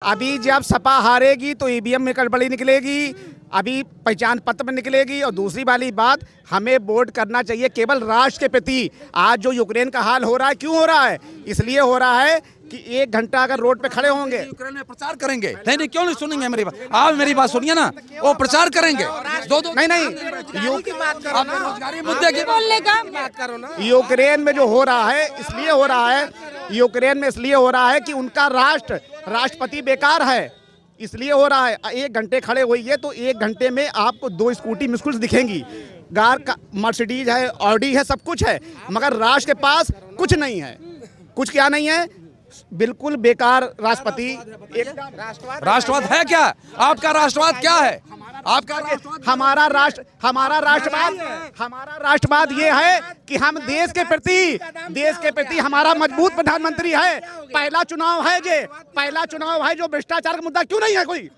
अभी जब सपा हारेगी तो ईवीएम में गड़बड़ी निकलेगी, अभी पहचान पत्र में निकलेगी। और दूसरी वाली बात, हमें वोट करना चाहिए केवल राष्ट्र के प्रति। आज जो यूक्रेन का हाल हो रहा है, क्यों हो रहा है? इसलिए हो रहा है कि 1 घंटा अगर रोड पे खड़े होंगे, यूक्रेन में प्रचार करेंगे। नहीं, क्यों नहीं सुनेंगे मेरी बात? आप मेरी बात सुनिए ना, वो प्रचार करेंगे। दो नहीं बेरोजगारी मुद्दे की बोलने का बात करो ना। यूक्रेन में जो हो रहा है इसलिए हो रहा है, यूक्रेन में इसलिए हो रहा है कि उनका राष्ट्रपति बेकार है, इसलिए हो रहा है। 1 घंटे खड़े होइए तो 1 घंटे में आपको 2 स्कूटी मुश्किल से दिखेंगी। कार का मर्सिडीज है, ऑडी है, सब कुछ है, मगर राष्ट्र के पास कुछ नहीं है। कुछ क्या नहीं है? बिल्कुल बेकार राष्ट्रपति। राष्ट्रवाद है क्या? आपका राष्ट्रवाद क्या है? आपका हमारा राष्ट्रवाद ये है कि हम देश के प्रति हमारा मजबूत प्रधानमंत्री है। पहला चुनाव है जो भ्रष्टाचार का मुद्दा क्यों नहीं है? कोई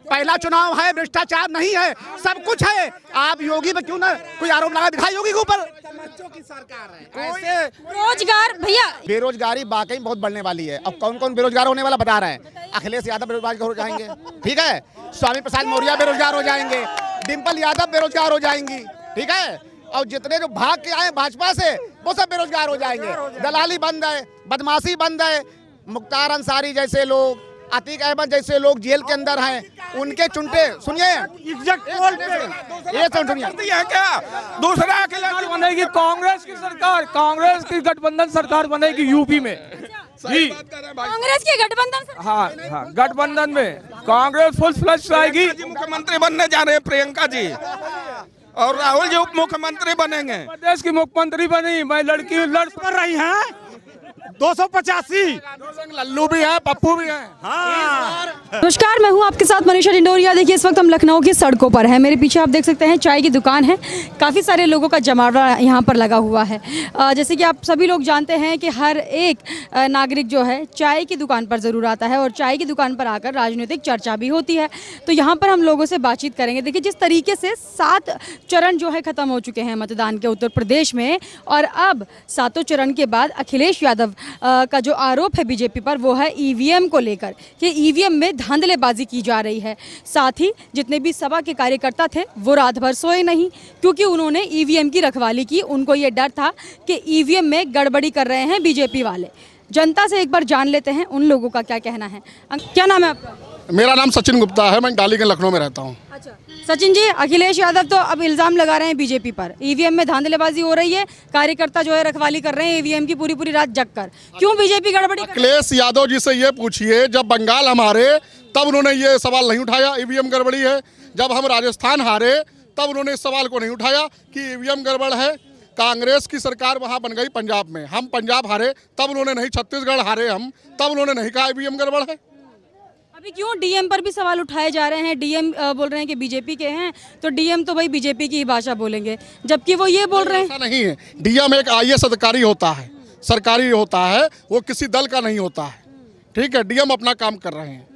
पहला चुनाव है, भ्रष्टाचार नहीं है, सब कुछ है। आप योगी पे क्यों ना कोई आरोप लगा दिखाई योगी के ऊपर? की सरकार है। रोजगार भैया, बेरोजगारी वाकई बहुत बढ़ने वाली है। अब कौन कौन बेरोजगार होने वाला बता रहे हैं? अखिलेश यादव बेरोजगार हो जाएंगे, ठीक है। स्वामी प्रसाद मौर्य बेरोजगार हो जाएंगे, डिम्पल यादव बेरोजगार हो जाएंगी, ठीक है। और जितने जो भाग के आए भाजपा से वो सब बेरोजगार हो जाएंगे। दलाली बंद है, बदमाशी बंद है। मुख्तार अंसारी जैसे लोग, अतीक अहमद जैसे लोग जेल के अंदर हैं, उनके चुनटे सुनिए, ये सुनिए क्या दूसरा बनेगी कांग्रेस की सरकार, कांग्रेस की गठबंधन सरकार बनेगी यूपी में जी। कांग्रेस की गठबंधन, हाँ, गठबंधन में कांग्रेस फुल फ्लश आएगी। मुख्यमंत्री बनने जा रहे हैं प्रियंका जी, और राहुल जी उप मुख्यमंत्री बनेंगे। प्रदेश की मुख्यमंत्री बनी, मैं लड़की लड़ कर रही हैं 285। लल्लू भी है, पप्पू भी है। हाँ। नमस्कार, मैं हूं आपके साथ मनीषा डिंडोरिया। देखिए, इस वक्त हम लखनऊ की सड़कों पर हैं। मेरे पीछे आप देख सकते हैं चाय की दुकान है, काफ़ी सारे लोगों का जमावड़ा यहां पर लगा हुआ है। जैसे कि आप सभी लोग जानते हैं कि हर एक नागरिक जो है चाय की दुकान पर ज़रूर आता है और चाय की दुकान पर आकर राजनीतिक चर्चा भी होती है। तो यहाँ पर हम लोगों से बातचीत करेंगे। देखिए, जिस तरीके से 7 चरण जो है ख़त्म हो चुके हैं मतदान के उत्तर प्रदेश में, और अब 7 चरण के बाद अखिलेश यादव का जो आरोप है बीजेपी पर, वो है ईवीएम को लेकर कि ईवीएम में धांधलेबाजी की जा रही है। साथ ही जितने भी सपा के कार्यकर्ता थे वो रात भर सोए नहीं, क्योंकि उन्होंने ईवीएम की रखवाली की। उनको ये डर था कि ईवीएम में गड़बड़ी कर रहे हैं बीजेपी वाले। जनता से एक बार जान लेते हैं उन लोगों का क्या कहना है। क्या नाम है आपका? मेरा नाम सचिन गुप्ता है, मैं डालीगंज लखनऊ में रहता हूँ। अच्छा सचिन जी, अखिलेश यादव तो अब इल्जाम लगा रहे हैं बीजेपी पर, ईवीएम में धांधलेबाजी हो रही है, कार्यकर्ता जो है रखवाली कर रहे हैं ईवीएम की पूरी रात जगकर। क्यों बीजेपी गड़बड़ी? अखिलेश यादव जी से ये पूछिए, जब बंगाल हम हारे तब उन्होंने ये सवाल नहीं उठाया ईवीएम गड़बड़ी है। जब हम राजस्थान हारे तब उन्होंने इस सवाल को नहीं उठाया कि ईवीएम गड़बड़ है। कांग्रेस की सरकार वहाँ बन गई पंजाब में, हम पंजाब हारे तब उन्होंने नहीं, छत्तीसगढ़ हारे हम तब उन्होंने नहीं कहा ईवीएम गड़बड़ है। अभी क्यों डीएम पर भी सवाल उठाए जा रहे हैं? डीएम बोल रहे हैं कि बीजेपी के हैं, तो डीएम तो भाई बीजेपी की ही भाषा बोलेंगे, जबकि वो ये बोल रहे हैं। ऐसा नहीं है, डीएम एक आईएएस अधिकारी होता है, सरकारी होता है, वो किसी दल का नहीं होता है, ठीक है। डीएम अपना काम कर रहे हैं,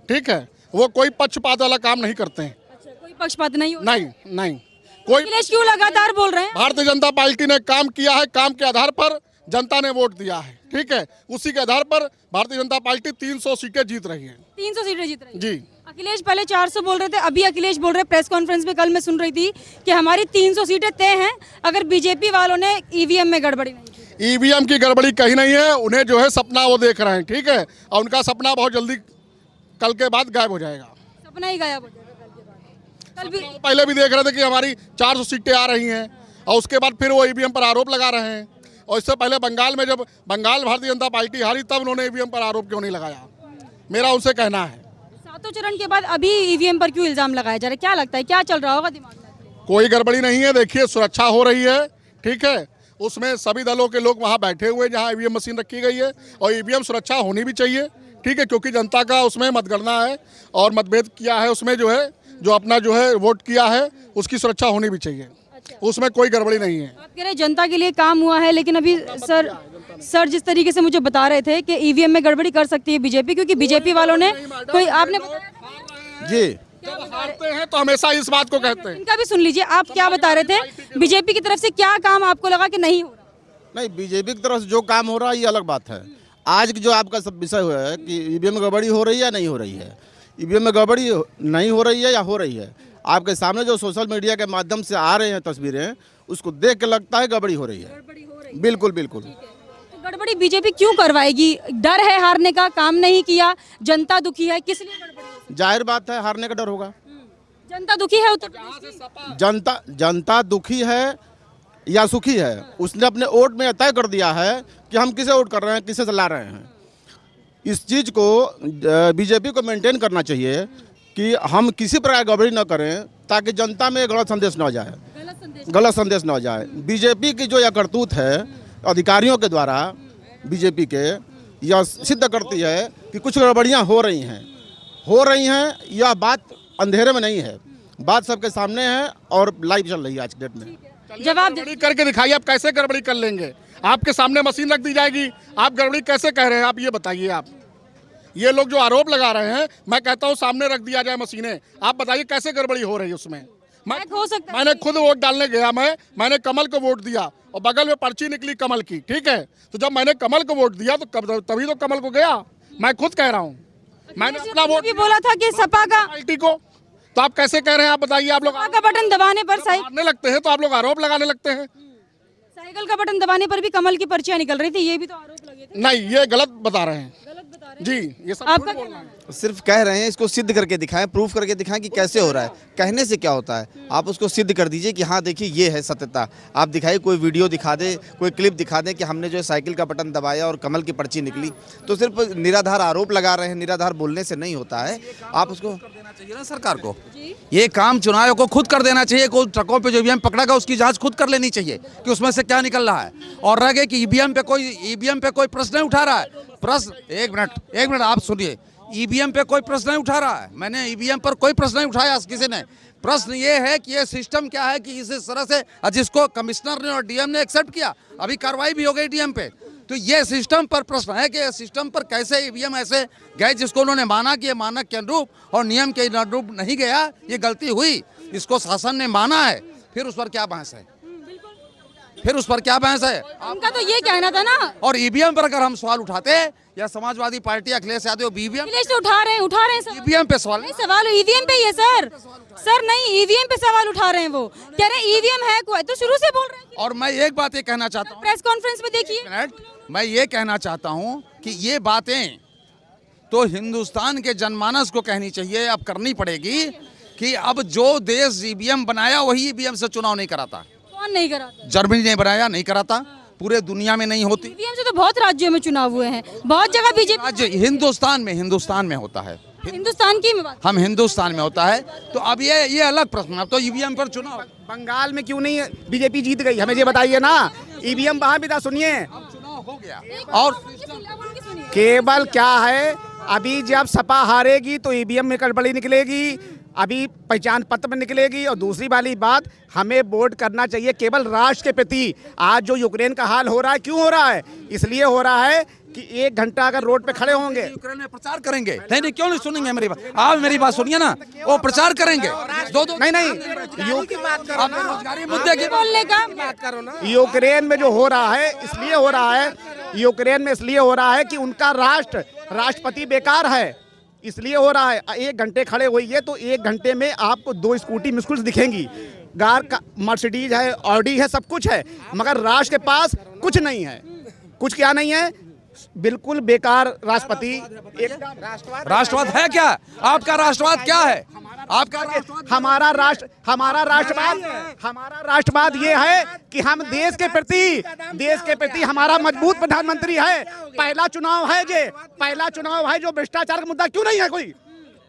ठीक है, वो कोई पक्षपात वाला काम नहीं करते हैं। अच्छा, कोई पक्षपात नहीं? नहीं कोई। अखिलेश क्यों लगातार बोल रहे हैं? भारतीय जनता पार्टी ने काम किया है, काम के आधार पर जनता ने वोट दिया है, ठीक है। उसी के आधार पर भारतीय जनता पार्टी 300 सीटें जीत रही है। 300 सीटें जीत रही है जी। अखिलेश पहले 400 बोल रहे थे, अभी अखिलेश बोल रहे प्रेस कॉन्फ्रेंस में, कल मैं सुन रही थी कि हमारी 300 सीटें तय हैं अगर बीजेपी वालों ने ईवीएम में गड़बड़ी नहीं की। ईवीएम की गड़बड़ी कहीं नहीं है, उन्हें जो है सपना वो देख रहे हैं, ठीक है। और उनका सपना बहुत जल्दी कल के बाद गायब हो जाएगा। सपना ही गायब हो जाएगा कल के बाद? कल भी पहले भी देख रहे थे कि हमारी 400 सीटें आ रही हैं, और उसके बाद फिर वो ईवीएम पर आरोप लगा रहे हैं। और इससे पहले बंगाल में, जब बंगाल भारतीय जनता पार्टी हारी, तब उन्होंने ईवीएम पर आरोप क्यों नहीं लगाया? मेरा उनसे कहना है। 7 चरण के बाद अभी ईवीएम पर क्यों इल्जाम लगाया जा रहा है? क्या लगता है क्या चल रहा होगा दिमाग में? कोई गड़बड़ी नहीं है। देखिए, सुरक्षा हो रही है, ठीक है। उसमें सभी दलों के लोग वहाँ बैठे हुए जहाँ ईवीएम मशीन रखी गई है, और ईवीएम सुरक्षा होनी भी चाहिए, ठीक है, क्योंकि जनता का उसमें मतगणना है और मतभेद किया है, उसमें जो है जो अपना जो है वोट किया है उसकी सुरक्षा होनी भी चाहिए। उसमें कोई गड़बड़ी नहीं है। आप कह रहे जनता के लिए काम हुआ है, लेकिन अभी सर जिस तरीके से मुझे बता रहे थे कि ईवीएम में गड़बड़ी कर सकती है बीजेपी, क्योंकि बीजेपी वालों ने कोई, आपने जी हारते हैं तो हमेशा इस बात को कहते हैं। इनका भी सुन लीजिए, आप क्या बता रहे थे? बीजेपी की तरफ से क्या काम आपको लगा कि नहीं हो रहा? नहीं, बीजेपी की तरफ से जो काम हो रहा है ये अलग बात है। आज जो आपका सब विषय हुआ है कि ईवीएम में गड़बड़ी हो रही है या नहीं हो रही है, ईवीएम में गड़बड़ी नहीं हो रही है या हो रही है, आपके सामने जो सोशल मीडिया के माध्यम से आ रहे हैं तस्वीरें, उसको देख के लगता है गड़बड़ी हो रही है। बिल्कुल बिल्कुल। तो गड़बड़ी बीजेपी क्यों करवाएगी? डर है हारने का, काम नहीं किया, जनता दुखी है, किस लिए गड़बड़ी? जाहिर बात है हारने का डर होगा। जनता दुखी है उत्तर प्रदेश की? जनता दुखी है या सुखी है, उसने अपने वोट में तय कर दिया है कि हम किसे वोट कर रहे हैं, किसे चला रहे हैं। इस चीज़ को बीजेपी को मेंटेन करना चाहिए कि हम किसी प्रकार गड़बड़ी न करें ताकि जनता में गलत संदेश न जाए, गलत संदेश न जाए। बीजेपी की जो यह करतूत है अधिकारियों के द्वारा, बीजेपी के, यह सिद्ध करती है कि कुछ गड़बड़ियाँ हो रही हैं। यह बात अंधेरे में नहीं है, बात सबके सामने है और लाइव चल रही है आज के डेट में। जवाब गड़बड़ी करके दिखाइए, आप कैसे गड़बड़ी कर लेंगे? आपके सामने मशीन रख दी जाएगी, आप गड़बड़ी कैसे कह रहे हैं? आप ये बताइए। आप ये लोग जो आरोप लगा रहे हैं, मैं कहता हूँ सामने रख दिया जाए मशीनें, आप बताइए कैसे गड़बड़ी हो रही है उसमें? मैंने खुद वोट डालने गया, मैंने कमल को वोट दिया और बगल में पर्ची निकली कमल की, ठीक है। तो जब मैंने कमल को वोट दिया तो तभी तो कमल को गया, मैं खुद कह रहा हूँ। मैंने अपना वोट भी बोला था कि सपा का पार्टी को, तो आप कैसे कह रहे हैं? आप बताइए। आप लोग का बटन दबाने पर मारने लगते हैं तो आप लोग आरोप लगाने लगते हैं। साइकिल का बटन दबाने पर भी कमल की पर्चियां निकल रही थी, ये भी तो आरोप लगे थे। नहीं, ये गलत बता रहे हैं जी, ये सब आपका बोल रहे हैं। सिर्फ कह रहे हैं, इसको सिद्ध करके दिखाएं, प्रूफ करके दिखाएं कि कैसे हो रहा है। कहने से क्या होता है, आप उसको सिद्ध कर दीजिए कि हाँ देखिए ये है सत्यता। आप दिखाइए, कोई वीडियो दिखा दे, कोई क्लिप दिखा दे कि हमने जो है साइकिल का बटन दबाया और कमल की पर्ची निकली। तो सिर्फ निराधार आरोप लगा रहे हैं, निराधार बोलने से नहीं होता है। आप उसको देना चाहिए ना सरकार को, ये काम चुनाव को खुद कर देना चाहिए। कोई ट्रकों पे जो ईवीएम पकड़ा गया उसकी जांच खुद कर लेनी चाहिए कि उसमें से क्या निकल रहा है। और रह गए कि ईवीएम पे कोई प्रश्न नहीं उठा रहा है। प्रश्न एक मिनट आप सुनिए, ईवीएम पे कोई प्रश्न नहीं उठा रहा है। मैंने ईवीएम पर कोई प्रश्न नहीं उठाया किसी ने। प्रश्न ये है कि ये सिस्टम क्या है कि इस तरह से जिसको कमिश्नर ने और डीएम ने एक्सेप्ट किया, अभी कार्रवाई भी हो गई डीएम पे। तो ये सिस्टम पर प्रश्न है कि सिस्टम पर कैसे ईवीएम ऐसे गए जिसको उन्होंने माना कि ये मानक के अनुरूप और नियम के अनुरूप नहीं गया, ये गलती हुई, इसको शासन ने माना है। फिर उस पर क्या बहस है? उनका तो ये कहना था ना। और ईवीएम पर अगर हम सवाल उठाते या समाजवादी पार्टी अखिलेश यादव ईवीएम तो उठा रहे हैं ईवीएम पे सवाल सवाल ईवीएम पे ही है सर नहीं, ईवीएम पे सवाल उठा रहे हैं। वो कह रहे हैं ईवीएम है कोई, तो शुरू से बोल रहे हैं। और मैं एक बात ये कहना चाहता हूँ, प्रेस कॉन्फ्रेंस में देखिए, मैं ये कहना चाहता हूँ कि ये बातें तो हिंदुस्तान के जनमानस को कहनी चाहिए, अब करनी पड़ेगी कि अब जो देश ईवीएम बनाया वही ईवीएम से चुनाव नहीं कराता। कौन नहीं कराता? जर्मनी ने बनाया, नहीं कराता। पूरे दुनिया में नहीं होती। ईवीएम से तो बहुत राज्यों में चुनाव हुए हैं, बहुत जगह बीजेपी। राज्य हिंदुस्तान में होता है, हिंदुस्तान की हम हिंदुस्तान में होता है। तो अब ये अलग प्रश्न, अब तो ईवीएम पर चुनाव। बंगाल में क्यों नहीं बीजेपी जीत गई, हमें ये बताइए ना। ईवीएम वहाँ भी था, सुनिए, चुनाव हो गया। और केवल क्या है, अभी जब सपा हारेगी तो ईवीएम में गड़बड़ी निकलेगी, अभी पहचान पत्र में निकलेगी। और दूसरी वाली बात, हमें वोट करना चाहिए केवल राष्ट्र के प्रति। आज जो यूक्रेन का हाल हो रहा है, क्यों हो रहा है? इसलिए हो रहा है कि 1 घंटा अगर रोड पे खड़े होंगे, यूक्रेन में प्रचार करेंगे। नहीं, क्यों नहीं सुनेंगे मेरी बात? आप मेरी बात सुनिए ना, वो प्रचार करेंगे। नहीं, बेरोजगारी मुद्दे की बोलने का बात करो ना। यूक्रेन में जो हो रहा है इसलिए हो रहा है, यूक्रेन में इसलिए हो रहा है कि उनका राष्ट्रपति बेकार है, इसलिए हो रहा है। 1 घंटे खड़े होइए तो 1 घंटे में आपको 2 स्कूटी मुश्किल से दिखेंगी। कार का मर्सिडीज है, ऑडी है, सब कुछ है, मगर राष्ट्र के पास कुछ नहीं है। कुछ क्या नहीं है, बिल्कुल बेकार राष्ट्रपति। राष्ट्रवाद है क्या? आपका राष्ट्रवाद क्या है? हमारा राष्ट्रवाद ये है कि हम देश के प्रति हमारा मजबूत प्रधानमंत्री है। पहला चुनाव है जो भ्रष्टाचार का मुद्दा क्यों नहीं है? कोई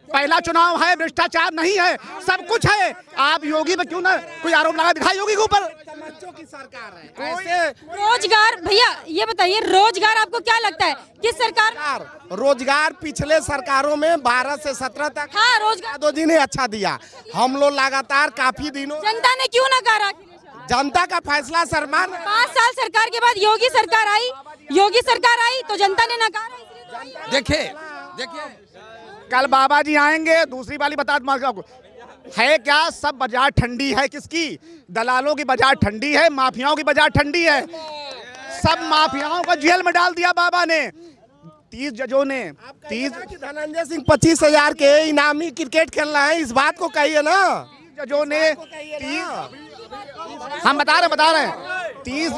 पहला चुनाव है, भ्रष्टाचार नहीं है, सब कुछ है। आप योगी पे क्यों ना कोई आरोप लगा दिखाए? योगी के ऊपर बच्चों की सरकार है। रोजगार, भैया ये बताइए, रोजगार आपको क्या लगता है किस सरकार? रोजगार पिछले सरकारों में 12 से 17 तक, हाँ, रोजगार 2 दिन ही अच्छा दिया। हम लोग लगातार काफी दिनों, जनता ने क्यों नकारा? जनता का फैसला सरकार। 5 साल सरकार के बाद योगी सरकार आई तो जनता ने नकारा। देखिए कल बाबा जी आएंगे, दूसरी वाली बता आपको है क्या, सब बाजार ठंडी है। किसकी? दलालों की बाजार ठंडी है, माफियाओं की बाजार ठंडी है। सब माफियाओं को जेल में डाल दिया बाबा ने। 30 जजों ने 30 धनंजय सिंह 25,000 के इनामी क्रिकेट खेल रहे हैं, इस बात को कहिए ना। जजों ने 30 हम बता रहे हैं 30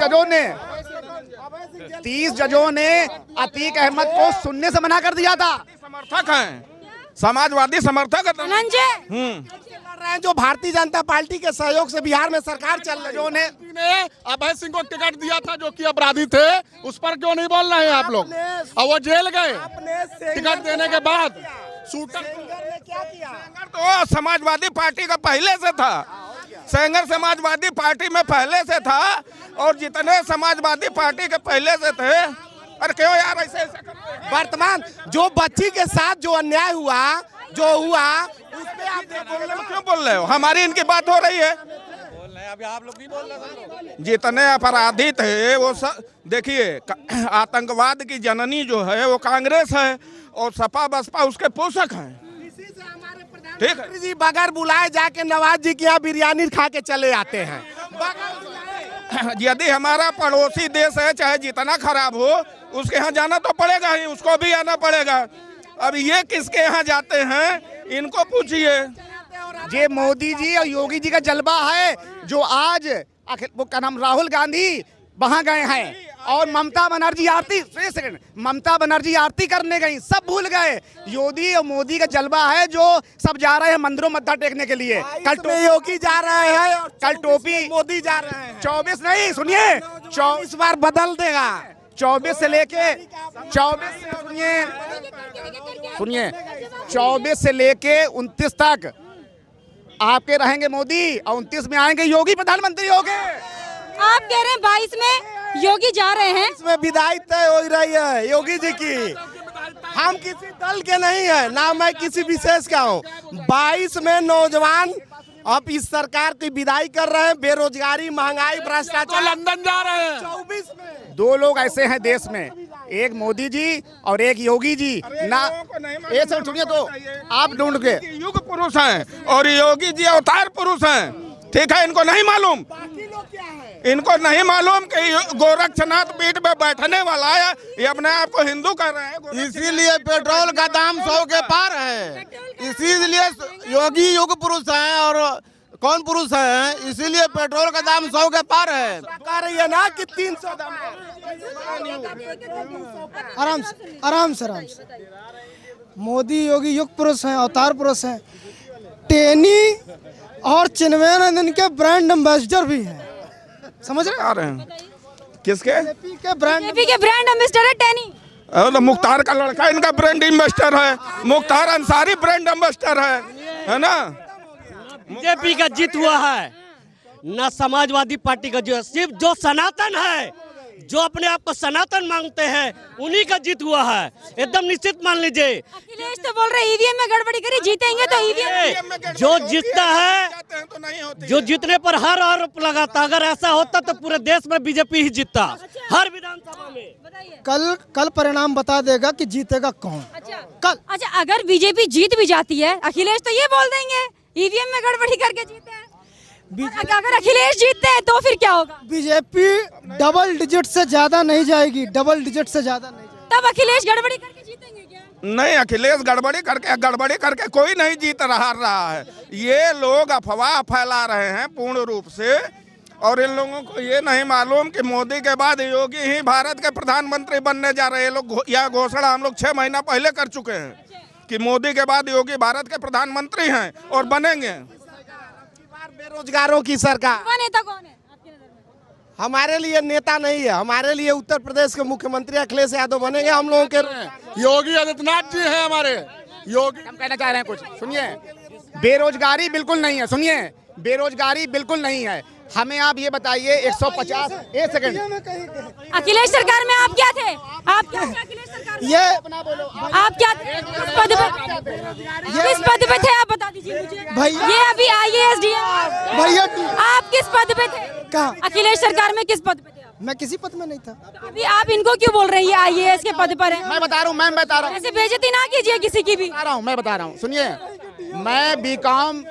जजों ने अतीक अहमद को सुनने से मना कर दिया था। समर्थक हैं, समाजवादी समर्थक हैं जो भारतीय जनता पार्टी के सहयोग से बिहार में सरकार चल रही है। ने अभय सिंह को टिकट दिया था जो कि अपराधी थे, उस पर क्यों नहीं बोल रहे हैं आप लोग? और वो जेल गए टिकट देने के बाद। शूटर ने क्या किया? तो समाजवादी पार्टी का पहले से था, सेंगर समाजवादी पार्टी में पहले से था, और जितने समाजवादी पार्टी के पहले से थे। अरे क्यों यार ऐसे वर्तमान जो बच्ची के साथ जो अन्याय हुआ उस पे आप क्यों बोल रहे हो? हमारी इनकी बात हो रही है। अभी आप लोग नहीं बोल रहे। जितने अपराधी थे वो देखिए, आतंकवाद की जननी जो है वो कांग्रेस है, और सपा बसपा उसके पोषक हैं। ठीक है जी, बगैर बुलाए जाके नवाज जी के यहाँ बिरयानी खा के चले आते हैं। यदि हमारा पड़ोसी देश है, चाहे जितना खराब हो, उसके यहाँ जाना तो पड़ेगा ही, उसको भी आना पड़ेगा। अब ये किसके यहाँ जाते हैं, इनको पूछिए। ये मोदी जी और योगी जी का जलवा है, जो आज वो क्या नाम राहुल गांधी वहां गए हैं, और ममता बनर्जी आरती करने गई, सब भूल गए। योगी और मोदी का जलवा है, जो सब जा रहे हैं मंदिरों मत्था टेकने के लिए। कल योगी जा रहे हैं और कल टोपी मोदी जा रहे हैं। 24 नहीं, सुनिए, 24 बार बदल देगा। 24 से लेके 29 तक आपके रहेंगे मोदी, और 29 में आएंगे योगी प्रधानमंत्री होंगे। आप कह रहे हैं 22 में योगी जा रहे हैं, इसमें विदाई तय हो रही है योगी जी की। हम किसी दल के नहीं है, ना मैं किसी विशेष का हूँ। 22 में नौजवान अब इस सरकार की विदाई कर रहे हैं। बेरोजगारी, महंगाई, भ्रष्टाचार, लंदन जा रहे हैं। 24 में 2 लोग ऐसे हैं देश में, एक मोदी जी और एक योगी जी। ना एक सब सुनिए तो आप ढूंढ के युग पुरुष हैं और योगी जी अवतार पुरुष हैं। ठीक है, इनको नहीं मालूम, इनको नहीं मालूम कि गोरक्षनाथ पीठ पे बैठने वाला है, ये अपने आप को हिंदू कर रहे हैं। इसीलिए पेट्रोल का दाम 100 के पार है, इसीलिए योगी युग पुरुष हैं और कौन पुरुष है, इसीलिए पेट्रोल का दाम 100 के पार है। कह रही है ना कि 300 दाम। आराम से मोदी योगी युग पुरुष हैं, अवतार पुरुष हैं। टेनी और चिन्मयानंद इनके ब्रांड एम्बेसडर भी हैं, समझ रहे हैं? किसके? बीजेपी के ब्रांड एम्बेसडर है टेनी। तो मुख्तार का लड़का इनका ब्रांड एम्बेसडर है, मुख्तार अंसारी ब्रांड एम्बेसडर है ना। बीजेपी का जीत हुआ है ना, समाजवादी पार्टी का जीत। सिर्फ जो सनातन है, जो अपने आप को सनातन मांगते हैं, उन्हीं का जीत हुआ है, एकदम निश्चित मान लीजिए। अखिलेश तो बोल रहे ईवीएम में गड़बड़ी करी, जीतेंगे तो ईवीएम जो जीतता है, जो जीतने पर हर आरोप लगाता, अगर ऐसा होता तो पूरे देश में बीजेपी ही जीतता। हर विधानसभा में कल परिणाम बता देगा कि जीतेगा कौन। कल अगर बीजेपी जीत भी जाती है, अखिलेश तो ये बोल देंगे ईवीएम में गड़बड़ी करके जीते हैं। अगर अखिलेश जीतते हैं तो फिर क्या होगा? बीजेपी डबल डिजिट से ज्यादा नहीं जाएगी, डबल डिजिट से ज्यादा नहीं जाएगी। तब अखिलेश गड़बड़ी करके जीतेंगे क्या? नहीं, अखिलेश गड़बड़ी करके कोई नहीं जीत रहा है। ये लोग अफवाह फैला रहे हैं पूर्ण रूप से, और इन लोगों को ये नहीं मालूम कि मोदी के बाद योगी ही भारत के प्रधानमंत्री बनने जा रहे हैं। लोग यह घोषणा हम लोग 6 महीना पहले कर चुके हैं कि मोदी के बाद योगी भारत के प्रधानमंत्री हैं और बनेंगे। बेरोजगारों की सरकार। नेता कौन है आपकी नजर में? हमारे लिए नेता नहीं है, हमारे लिए उत्तर प्रदेश के मुख्यमंत्री अखिलेश यादव बनेंगे। हम लोगों के योगी आदित्यनाथ जी हैं हमारे। योगी हम कहना चाह रहे हैं कुछ, सुनिए। बेरोजगारी बिल्कुल नहीं है, सुनिए, बेरोजगारी बिल्कुल नहीं है। हमें आप ये बताइए 150 एक सेकंड, अखिलेश सरकार में आप क्या थे? आप क्या थे अखिलेश सरकार में? ये आप क्या थे? किस पद पे थे आप बता दीजिए मुझे। भैया ये अभी IAS DM भैया आप किस पद पे थे? कहाँ? अखिलेश सरकार में किस पद पे थे आप? मैं किसी पद में नहीं था। अभी आप इनको क्यों बोल रही है IAS के पद पर है? मैं बता रहा हूँ, ऐसे बेइज्जती ना कीजिए किसी की भी। मैं बता रहा हूँ, सुनिए। मैं बीकॉम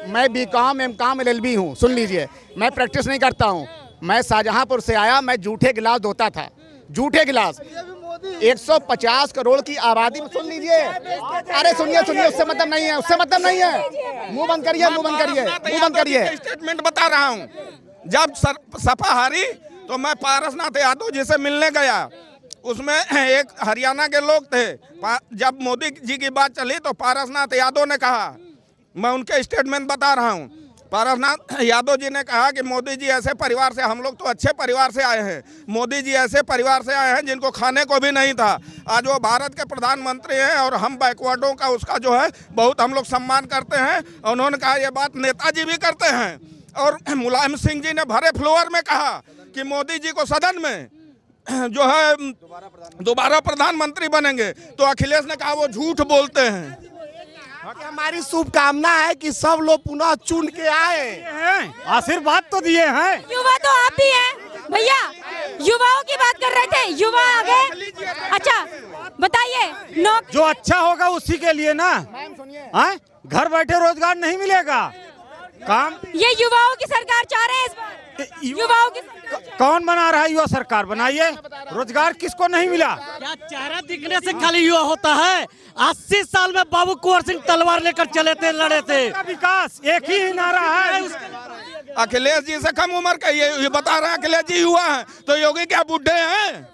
M.Com LLB हूँ, सुन लीजिए। मैं प्रैक्टिस नहीं करता हूँ। मैं शाहजहांपुर से आया, मैं जूठे गिलास धोता था, जूठे गिलास। 150 करोड़ की आबादी में, सुन लीजिए, अरे सुनिए सुनिए, उससे मतलब नहीं है, उससे मतलब नहीं है, मुंह बंद करिए, मुंह बंद करिए, मुंह बंद करिए। स्टेटमेंट बता रहा हूँ, जब सपा हारी तो मैं पारसनाथ यादव जी से मिलने गया, उसमें एक हरियाणा के लोग थे। जब मोदी जी की बात चली तो पारसनाथ यादव ने कहा, मैं उनके स्टेटमेंट बता रहा हूँ, पारसनाथ यादव जी ने कहा कि मोदी जी ऐसे परिवार से, हम लोग तो अच्छे परिवार से आए हैं, मोदी जी ऐसे परिवार से आए हैं जिनको खाने को भी नहीं था। आज वो भारत के प्रधानमंत्री हैं और हम बैकवर्डों का उसका जो है बहुत हम लोग सम्मान करते हैं। उन्होंने कहा ये बात नेताजी भी करते हैं। और मुलायम सिंह जी ने भरे फ्लोर में कहा कि मोदी जी को सदन में जो है दोबारा प्रधानमंत्री बनेंगे, तो अखिलेश ने कहा वो झूठ बोलते हैं। हमारी शुभकामना है कि सब लोग पुनः चुन के आए हैं, आशीर्वाद तो दिए हैं। युवा तो आप भी हैं भैया, युवाओं की बात कर रहे थे, युवा आ गए। अच्छा बताइए, जो अच्छा होगा उसी के लिए ना, घर बैठे रोजगार नहीं मिलेगा, काम ये युवाओं की सरकार चाह रहे हैं इस बार, युवाओं की कौन बना रहा है? युवा सरकार बनाइए, रोजगार किसको नहीं मिला? क्या चेहरा दिखने से खाली युवा होता है? 80 साल में बाबू कुंवर सिंह तलवार लेकर चले थे, लड़े थे। विकास एक ही नारा है। अखिलेश जी से कम उम्र का ये बता रहे हैं अखिलेश जी युवा हैं, तो योगी क्या बुढ़े हैं?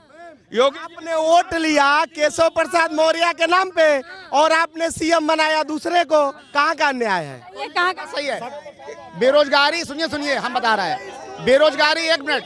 योगी आपने वोट लिया केशव प्रसाद मौर्य के नाम पे और आपने सीएम बनाया दूसरे को, कहाँ का अन्याय है? ये कहाँ का सही है? बेरोजगारी, सुनिए सुनिए, हम बता रहे हैं, बेरोजगारी, एक मिनट,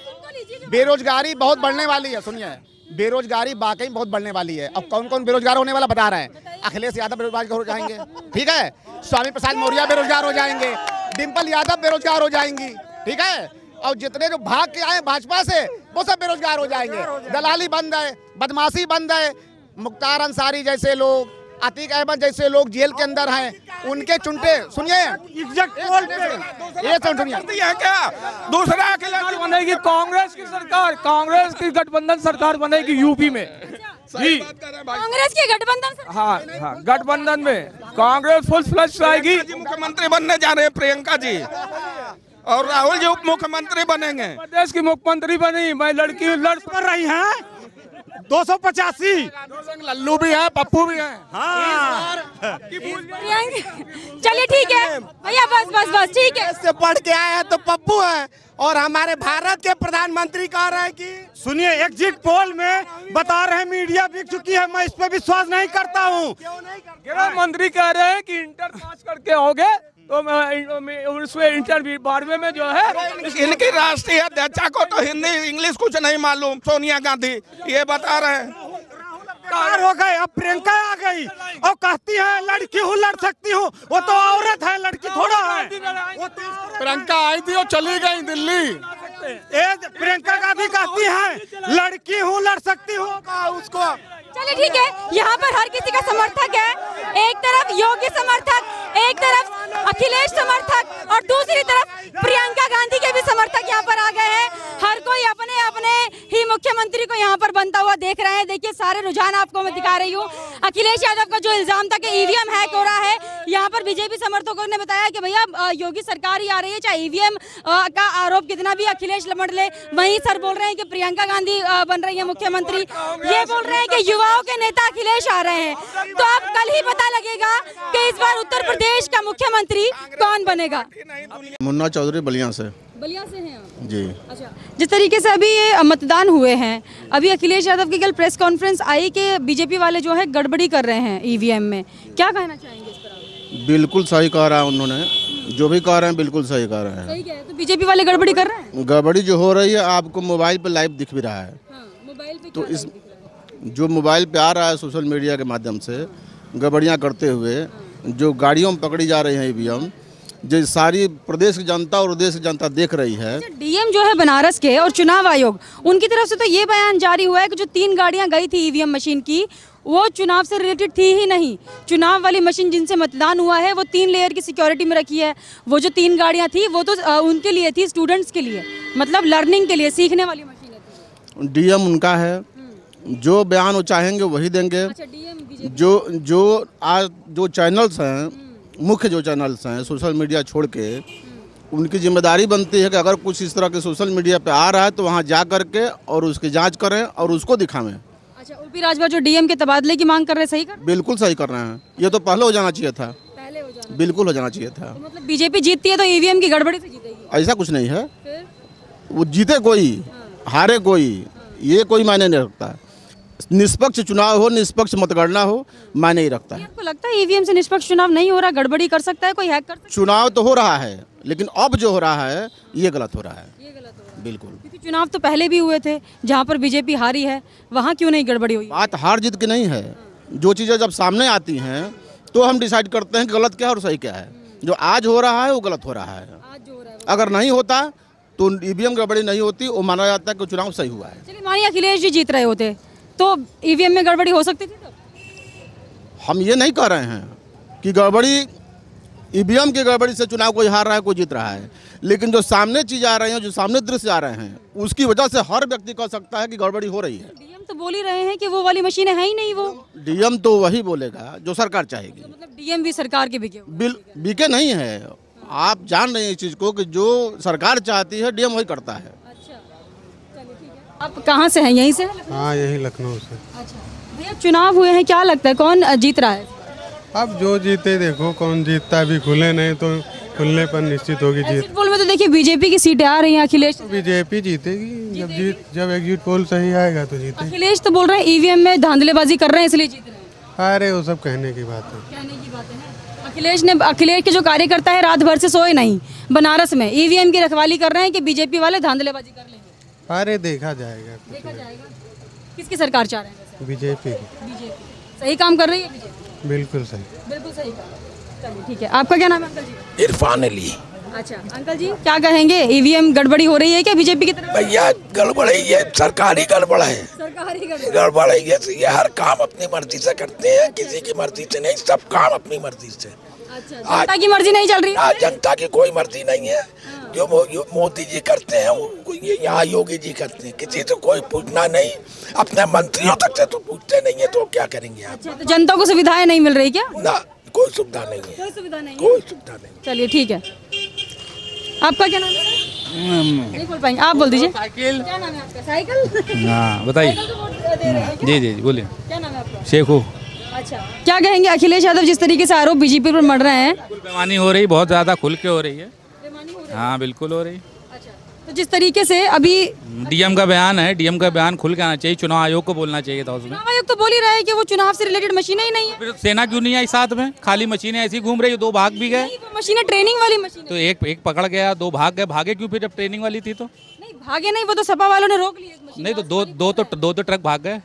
बेरोजगारी बहुत बढ़ने वाली है। सुनिए, बेरोजगारी वाकई बहुत बढ़ने वाली है। अब कौन कौन बेरोजगार होने वाला बता रहे हैं। अखिलेश यादव बेरोजगार हो जाएंगे, ठीक है, स्वामी प्रसाद मौर्य बेरोजगार हो जाएंगे, डिम्पल यादव बेरोजगार हो जाएंगी, ठीक है, और जितने जो भाग के आए भाजपा से वो सब बेरोजगार हो जाएंगे। दलाली बंद है, बदमाशी बंद है, मुख्तार अंसारी जैसे लोग, अतीक अहमद जैसे लोग जेल के अंदर हैं, उनके चुनटे, सुनिए ये तो सुनिए क्या दूसरा बनेगी कांग्रेस की सरकार, कांग्रेस की गठबंधन सरकार बनेगी यूपी में जी, कांग्रेस की गठबंधन। हाँ हाँ, गठबंधन में कांग्रेस फुल फ्लश आएगी। मुख्यमंत्री बनने जा रहे हैं प्रियंका जी, और राहुल जी उप मुख्यमंत्री बनेंगे। प्रदेश की मुख्यमंत्री बनी, मैं लड़की लड़ कर रही हैं 285, लल्लू भी है, पप्पू भी है। हाँ। चलिए ठीक है भैया, बस बस बस ठीक है। से पढ़ के आए हैं तो पप्पू है, और हमारे भारत के प्रधानमंत्री कह रहे हैं कि सुनिए, एग्जिट पोल में बता रहे हैं मीडिया बिक चुकी है, मैं इस पे विश्वास नहीं करता हूँ। गृह मंत्री कह रहे हैं कि इंटर पास करके आओगे तो उसमें इंटरव्यू 12वें में जो है। इनकी राष्ट्रीय अध्यक्षा को तो हिंदी इंग्लिश कुछ नहीं मालूम, सोनिया गांधी ये बता रहे हैं। कार हो गए, अब प्रियंका आ गई और कहती है लड़की हूँ, लड़ सकती हूँ, वो तो औरत है, लड़की थोड़ा है। वो तो प्रियंका आई थी और चली गई दिल्ली। प्रियंका गांधी कहती है लड़की हूँ, लड़ सकती हूँ, उसको। चलिए ठीक है, यहाँ पर हर किसी का समर्थक है, एक तरफ योगी समर्थक, एक तरफ अखिलेश समर्थक और दूसरी तरफ प्रियंका गांधी के भी समर्थक यहाँ पर आ गए हैं। हर कोई अपने अपने ही मुख्यमंत्री को यहाँ पर बनता हुआ देख रहे हैं। देखिए सारे रुझान आपको मैं दिखा रही हूँ। अखिलेश यादव का जो इल्जाम था कि ईवीएम हैक हो रहा है, यहाँ पर बीजेपी समर्थकों ने बताया कि भैया योगी सरकार ही आ रही है, चाहे ईवीएम का आरोप कितना भी अखिलेश लमट ले। वहीं सर बोल रहे हैं कि प्रियंका गांधी बन रही है मुख्यमंत्री, ये बोल रहे हैं कि युवाओं के नेता अखिलेश आ रहे हैं। तो अब कल ही पता लगेगा कि इस बार उत्तर प्रदेश का मुख्यमंत्री कौन बनेगा। मुन्ना चौधरी बलिया से। बलिया से हैं आप? जी। अच्छा, जिस तरीके से अभी ये मतदान हुए हैं, अभी अखिलेश यादव की कल प्रेस कॉन्फ्रेंस आई कि बीजेपी वाले जो है गड़बड़ी कर रहे हैं ईवीएम में, क्या कहना चाहेंगे इस पर? बिल्कुल सही कह रहा है उन्होंने, जो भी कह रहे हैं बिल्कुल सही कह रहे हैं। सही है, तो बीजेपी वाले गड़बड़ी कर रहे हैं। गड़बड़ी जो हो रही है आपको मोबाइल पे लाइव दिख भी रहा है। मोबाइल पे तो इस जो मोबाइल पे आ रहा है सोशल मीडिया के माध्यम से गड़बड़ियाँ करते हुए जो गाड़ियों में पकड़ी जा रही हैं ईवीएम, जो सारी प्रदेश की जनता और देश की जनता देख रही है। डीएम जो है बनारस के और चुनाव आयोग, उनकी तरफ से तो ये बयान जारी हुआ है कि जो 3 गाड़ियां गई थी ईवीएम मशीन की, वो चुनाव से रिलेटेड थी ही नहीं। चुनाव वाली मशीन जिनसे मतदान हुआ है वो 3 लेयर की सिक्योरिटी में रखी है। वो जो 3 गाड़ियां थी वो तो उनके लिए थी, स्टूडेंट्स के लिए, मतलब लर्निंग के लिए, सीखने वाली मशीन। डीएम उनका है, जो बयान वो चाहेंगे वही देंगे। अच्छा, डीएम जो आज जो चैनल्स हैं, मुख्य जो चैनल्स हैं सोशल मीडिया छोड़ के, उनकी जिम्मेदारी बनती है कि अगर कुछ इस तरह के सोशल मीडिया पे आ रहा है तो वहाँ जा करके और उसकी जांच करें और उसको दिखावें। अच्छा, ओपी राजभर जो डीएम के तबादले की मांग कर रहे हैं, सही कर? बिल्कुल सही कर रहे हैं। ये तो पहले हो जाना चाहिए था, पहले हो जाना, बिल्कुल हो जाना चाहिए था। तो मतलब बीजेपी जीतती है तो ईवीएम की गड़बड़ी से जीतेगी? ऐसा कुछ नहीं है, फिर? वो जीते कोई हारे कोई, ये कोई मायने नहीं रखता। निष्पक्ष चुनाव हो, निष्पक्ष मतगणना हो, मायने ही रखता है। आपको लगता है ईवीएम से निष्पक्ष चुनाव नहीं हो रहा, गड़बड़ी कर सकता है कोई, हैक कर सकता चुनाव तो हो रहा है, लेकिन अब जो हो रहा है ये गलत हो रहा है। है? ये गलत हो रहा है बिल्कुल। क्योंकि चुनाव तो पहले भी हुए थे जहाँ पर बीजेपी हारी है, वहाँ क्यों नहीं गड़बड़ी हुई? बात हार जीत की नहीं है, जो चीज़ें जब सामने आती हैं तो हम डिसाइड करते हैं कि गलत क्या है और सही क्या है। जो आज हो रहा है वो गलत हो रहा है। आज जो हो रहा है अगर नहीं होता तो ईवीएम गड़बड़ी नहीं होती, वो माना जाता है कि चुनाव सही हुआ है। चलिए, मानिए अखिलेश जी जीत रहे होते तो ईवीएम में गड़बड़ी हो सकती थी तब? हम ये नहीं कह रहे हैं कि गड़बड़ी, ईवीएम की गड़बड़ी से चुनाव कोई हार रहा है कोई जीत रहा है, लेकिन जो सामने चीज़ आ रही हैं, जो सामने दृश्य आ रहे हैं, उसकी वजह से हर व्यक्ति कह सकता है कि गड़बड़ी हो रही है। डीएम तो बोल ही रहे हैं कि वो वाली मशीनें है ही नहीं। वो डीएम तो वही बोलेगा जो सरकार चाहेगी। तो मतलब डीएम भी सरकार के बिके हुए? बीके नहीं है, आप जान रहे हैं इस चीज़ को कि जो सरकार चाहती है डीएम वही करता है। अच्छा, चलिए ठीक है। आप कहाँ से हैं? यहीं से? हाँ, यही लखनऊ से। अच्छा भैया, चुनाव हुए हैं, क्या लगता है कौन जीत रहा है? अब जो जीते देखो कौन जीतता है, अभी खुले नहीं तो खुलने पर निश्चित होगी जीत। एग्जिट पोल में तो देखिए बीजेपी की सीटें आ रही हैं, अखिलेश बीजेपी जीतेगी, जब एग्जिट पोल सही आएगा तो जीतेगी। अखिलेश तो बोल रहे हैं ईवीएम में धांधलेबाजी कर रहे हैं इसलिए जीत रहे हैं। अरे वो सब कहने की बात है। कहने की बात है ना। अखिलेश के जो कार्यकर्ता है रात भर से सोए नहीं बनारस में, ईवीएम की रखवाली कर रहे हैं कि बीजेपी वाले धांधलेबाजी कर लेंगे। अरे देखा जाएगा, देखा जाएगा। किसकी सरकार चाह रहे हैं? बीजेपी। बीजेपी सही काम कर रही है? बीजेपी बिल्कुल सही, बिल्कुल सही काम। चलिए ठीक है। आपका क्या नाम है अंकल जी? इरफान अली। अच्छा अंकल जी, क्या कहेंगे, ईवीएम गड़बड़ी हो रही है क्या बीजेपी की तरफ? भैया गड़बड़ है, ये सरकारी गड़बड़ है, सरकारी गड़बड़ है। ये हर काम अपनी मर्जी से करते हैं, किसी की मर्जी से नहीं, सब काम अपनी मर्जी से। अच्छा, जनता की मर्जी नहीं चल रही? जनता की कोई मर्जी नहीं है। जो मोदी जी करते हैं वो ये यहाँ योगी जी करते हैं, किसी से कोई पूछना नहीं, अपने मंत्रियों तक से तो पूछते नहीं है, तो क्या करेंगे आप? अच्छा, तो जनता को सुविधाएं नहीं मिल रही क्या? ना, कोई सुविधा नहीं है, कोई सुविधा नहीं, कोई सुविधा नहीं। चलिए ठीक है। आपका क्या नाम है? नहीं बोल पाएंगे, आप बोल दीजिए। साइकिल। क्या नाम है आपका? साइकिल? हाँ बताइए। जी जी बोलिए। क्या नाम है आपका? शेखू। अच्छा, क्या कहेंगे, अखिलेश यादव जिस तरीके से आरोप बीजेपी पर मढ़ रहे हैं? बेईमानी हो रही, बहुत ज्यादा खुल के हो रही है। हाँ बिल्कुल हो रही। अच्छा, तो जिस तरीके से अभी डीएम का बयान है, डीएम का बयान खुल के आना चाहिए, चुनाव आयोग को बोलना चाहिए था उसमें। चुनाव आयोग तो बोल ही रहा है कि वो चुनाव से रिलेटेड मशीनें ही नहीं है। फिर सेना क्यों नहीं आई साथ में? खाली मशीनें ऐसी घूम रही, 2 भाग भी गए। मशीनें ट्रेनिंग वाली मशीन, तो एक पकड़ गया, 2 भाग गए। भागे क्यों फिर जब ट्रेनिंग वाली थी? तो नहीं भागे नहीं, वो तो सपा वालों ने रोक लिया। नहीं तो दो ट्रक भाग गए।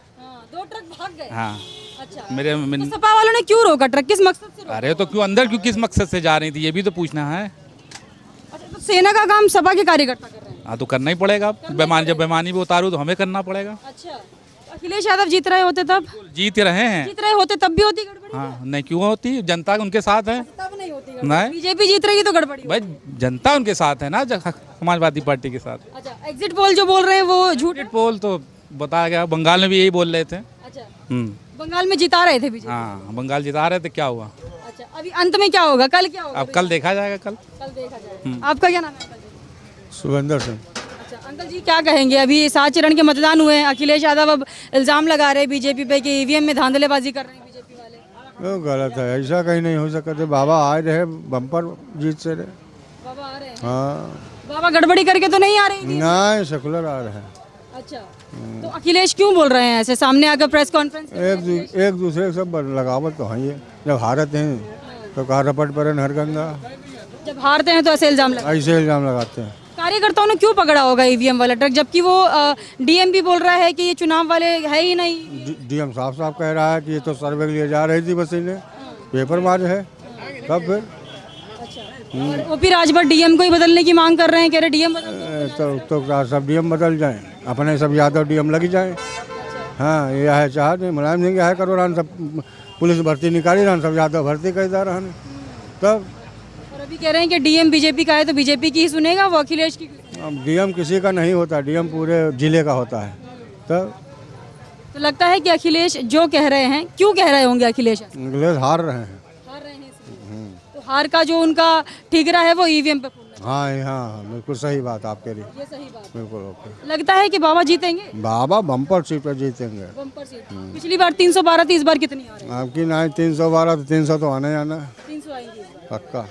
2 ट्रक भाग गए। हाँ अच्छा, मेरे तो सपा वालों ने क्यों रोका ट्रक, किस मकसद से रोका? अरे तो क्यों अंदर, क्यों किस मकसद से जा रही थी, ये भी तो पूछना है। अच्छा, तो सेना का काम सपा के कार्यकर्ता कर रहे हैं? हाँ तो करना ही पड़ेगा, जब बेमानी भी उतारू तो हमें करना पड़ेगा। अच्छा, अखिलेश यादव जीत रहे होते तब? जीत रहे हैं। जीत रहे होते तब भी होती गड़बड़ी? हाँ नहीं, क्यों होती, जनता उनके साथ है। तब नहीं होती गड़बड़ी? नहीं, बीजेपी जीत रही तो गड़बड़ी? भाई जनता उनके साथ है ना, समाजवादी पार्टी के साथ। अच्छा, एग्जिट पोल जो बोल रहे हैं वो झूठ? एग्जिट पोल तो बताया गया, बंगाल में भी यही बोल रहे थे। अच्छा, बंगाल में जिता रहे थे बीजेपी? हाँ बंगाल जिता रहे थे, क्या हुआ? अच्छा, अभी अंत में क्या होगा, कल क्या होगा? अब कल देखा जाएगा, कल देखा जाएगा। आपका क्या नाम है अंकल जी? सुरेंद्र सिंह। अच्छा अंकल जी, क्या कहेंगे, अभी 7 चरण के मतदान हुए हैं, अखिलेश यादव अब इल्जाम लगा रहे हैं बीजेपी पे कि ईवीएम में धांधलेबाजी कर रहे हैं बीजेपी वाले। वो गलत है, ऐसा कहीं नहीं हो सकता। बाबा आए रहे बम्पर जीत से रहे। बाबा आ रहे हैं? हाँ, बाबा गड़बड़ी करके तो नहीं आ रहे? नहीं, सेकुलर आ रहे हैं। अच्छा, तो अखिलेश क्यों बोल रहे हैं ऐसे, सामने आकर प्रेस कॉन्फ्रेंस? एक दूसरे के सब लगावट तो है। जब हारते हैं तो कहा रपट पर हर गंगा, जब हारते हैं तो ऐसे इल्जाम लगाते हैं। कार्यकर्ताओं ने क्यों पकड़ा होगा ईवीएम वाला ट्रक, जबकि वो डीएम भी बोल रहा है कि ये चुनाव वाले है ही नहीं? डीएम साफ साफ कह रहा है कि ये तो सर्वे के लिए जा रही थी मशीनें, पेपर मार है। कब फिर? और ओपी राजभर डीएम को ही बदलने की मांग कर रहे हैं, कह रहे डीएम तो सब डीएम बदल जाएं, अपने सब यादव डीएम लग जाएं। हाँ, ये है चाहते मुलायम सिंह है करो रहन, सब पुलिस भर्ती निकाली रहन, सब यादव भर्ती कर जा रहन। तब और अभी कह रहे हैं कि डीएम बीजेपी का है तो बीजेपी की ही सुनेगा, वो अखिलेश की? डीएम किसी का नहीं होता, डीएम पूरे जिले का होता है। तब तो लगता है कि अखिलेश जो कह रहे हैं, क्यों कह रहे होंगे अखिलेश हार रहे हैं। तो हार का जो उनका ठिकरा है वो ईवीएम पे हाँ हाँ बिल्कुल सही बात आप कह रही, ये सही बात बिल्कुल ओके। लगता है कि बाबा जीतेंगे? बाबा बम्पर सीट पर जीतेंगे। Bumper seat. पिछली बार 312 थी, इस बार कितनी आ रही है? आपकी ना 312 तो 300 तो आना ही आना है 300 आएंगी इस बार। पक्का।